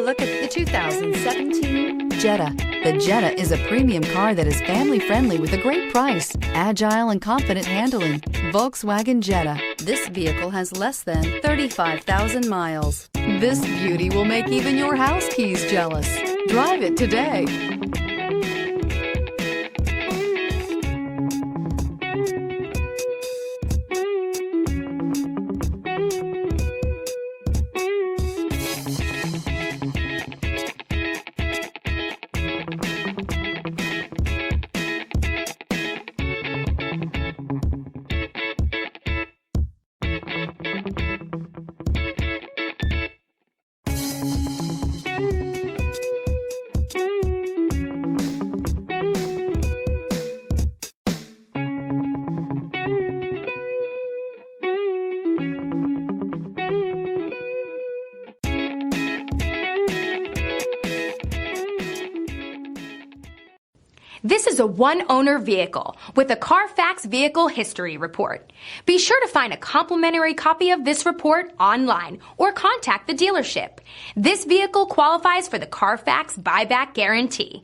a look at the 2017 Jetta. The Jetta is a premium car that is family-friendly with a great price, agile and confident handling. Volkswagen Jetta. This vehicle has less than 35,000 miles. This beauty will make even your house keys jealous. Drive it today. This is a one-owner vehicle with a Carfax Vehicle History Report. Be sure to find a complimentary copy of this report online or contact the dealership. This vehicle qualifies for the Carfax Buyback Guarantee.